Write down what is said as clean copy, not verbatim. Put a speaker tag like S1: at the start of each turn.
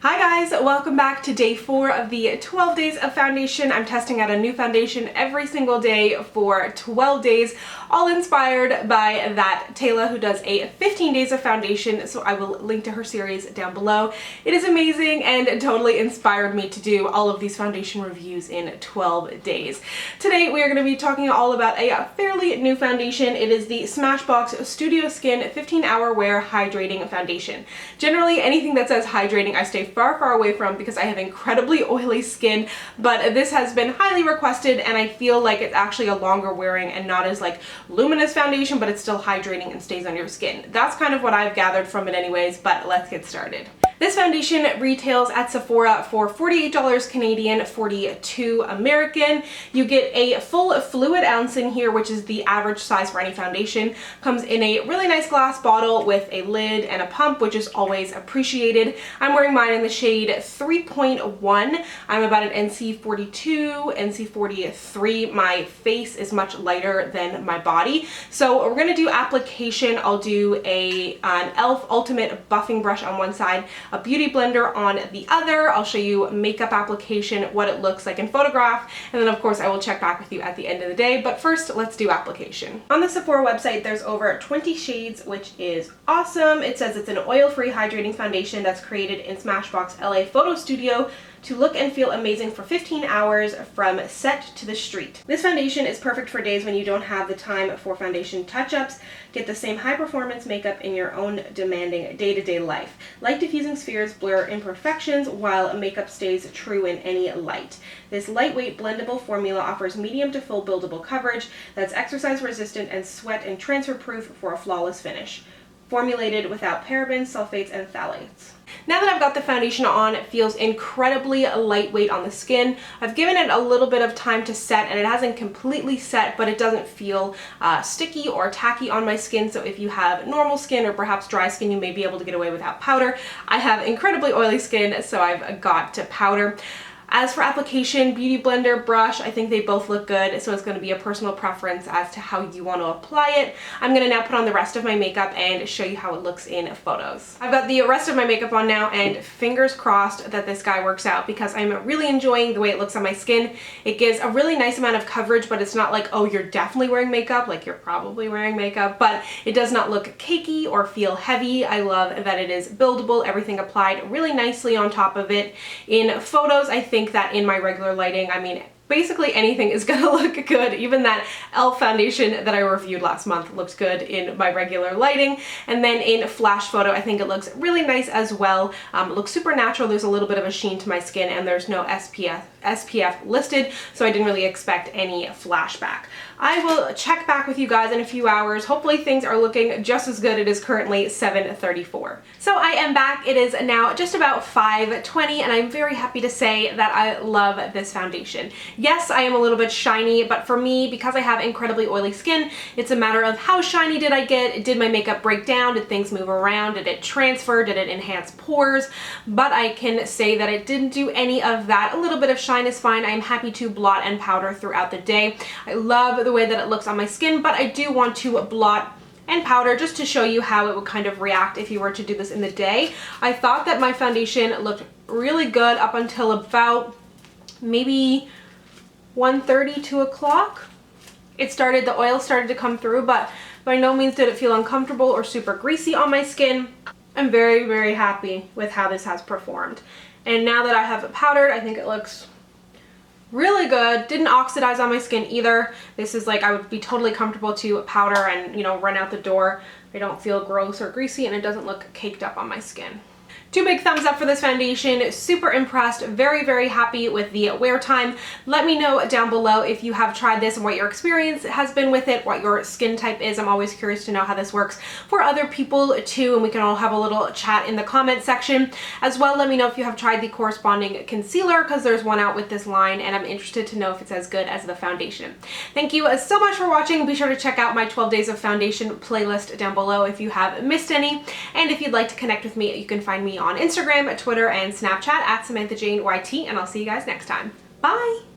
S1: Hi guys, welcome back to day 4 of the 12 days of foundation. I'm testing out a new foundation every single day for 12 days, all inspired by that Taylor who does a 15 days of foundation, so I will link to her series down below. It is amazing and totally inspired me to do all of these foundation reviews in 12 days. Today we are going to be talking all about a fairly new foundation. It is the Smashbox Studio Skin 15-Hour Wear Hydrating Foundation. Generally, anything that says hydrating I stay far away from because I have incredibly oily skin, but this has been highly requested and I feel like it's actually a longer wearing and not as like luminous foundation, but it's still hydrating and stays on your skin. That's kind of what I've gathered from it anyways, but let's get started. This foundation retails at Sephora for $48 Canadian, $42 American. You get a full fluid ounce in here, which is the average size for any foundation. Comes in a really nice glass bottle with a lid and a pump, which is always appreciated. I'm wearing mine in the shade 3.1. I'm about an NC42, NC43. My face is much lighter than my body. So we're gonna do application. I'll do an e.l.f. Ultimate Buffing Brush on one side, a beauty blender on the other. I'll show you makeup application, what it looks like in photograph, and then of course I will check back with you at the end of the day. But first, let's do application. On the Sephora website, there's over 20 shades, which is awesome. It says it's an oil-free hydrating foundation that's created in Smashbox LA Photo Studio to look and feel amazing for 15 hours from set to the street. This foundation is perfect for days when you don't have the time for foundation touch-ups. Get the same high-performance makeup in your own demanding day-to-day life. Light diffusing spheres blur imperfections while makeup stays true in any light. This lightweight blendable formula offers medium to full buildable coverage that's exercise resistant and sweat and transfer proof for a flawless finish. Formulated without parabens, sulfates, and phthalates. Now that I've got the foundation on, it feels incredibly lightweight on the skin. I've given it a little bit of time to set and it hasn't completely set, but it doesn't feel sticky or tacky on my skin. So if you have normal skin or perhaps dry skin, you may be able to get away without powder. I have incredibly oily skin, so I've got to powder. As for application, beauty blender, brush, I think they both look good, so it's going to be a personal preference as to how you want to apply it. I'm going to now put on the rest of my makeup and show you how it looks in photos. I've got the rest of my makeup on now, and fingers crossed that this guy works out because I'm really enjoying the way it looks on my skin. It gives a really nice amount of coverage, but it's not like, oh, you're definitely wearing makeup, like you're probably wearing makeup, but it does not look cakey or feel heavy. I love that it is buildable, everything applied really nicely on top of it. In photos, I think that in my regular lighting, I mean, basically anything is gonna look good. Even that e.l.f. foundation that I reviewed last month looked good in my regular lighting. And then in flash photo, I think it looks really nice as well. It looks super natural. There's a little bit of a sheen to my skin and there's no SPF listed, so I didn't really expect any flashback. I will check back with you guys in a few hours. Hopefully things are looking just as good. It is currently 7:34. So I am back. It is now just about 5:20 and I'm very happy to say that I love this foundation. Yes, I am a little bit shiny, but for me, because I have incredibly oily skin, it's a matter of how shiny did I get? Did my makeup break down? Did things move around? Did it transfer? Did it enhance pores? But I can say that it didn't do any of that. A little bit of shine is fine. I'm happy to blot and powder throughout the day. I love the way that it looks on my skin, but I do want to blot and powder just to show you how it would kind of react if you were to do this in the day. I thought that my foundation looked really good up until about maybe 1:30, 2 o'clock. The oil started to come through, but by no means did it feel uncomfortable or super greasy on my skin. I'm very happy with how this has performed. And now that I have it powdered, I think it looks really good. Didn't oxidize on my skin either. This is like I would be totally comfortable to powder and, you know, run out the door. I don't feel gross or greasy and it doesn't look caked up on my skin. 2 big thumbs up for this foundation. Super impressed. Very happy with the wear time. Let me know down below if you have tried this and what your experience has been with it, what your skin type is. I'm always curious to know how this works for other people too, and we can all have a little chat in the comment section. As well, let me know if you have tried the corresponding concealer because there's one out with this line and I'm interested to know if it's as good as the foundation. Thank you so much for watching. Be sure to check out my 12 days of foundation playlist down below if you have missed any. And if you'd like to connect with me, you can find me on Instagram, Twitter, and Snapchat at SamanthaJaneYT, and I'll see you guys next time. Bye!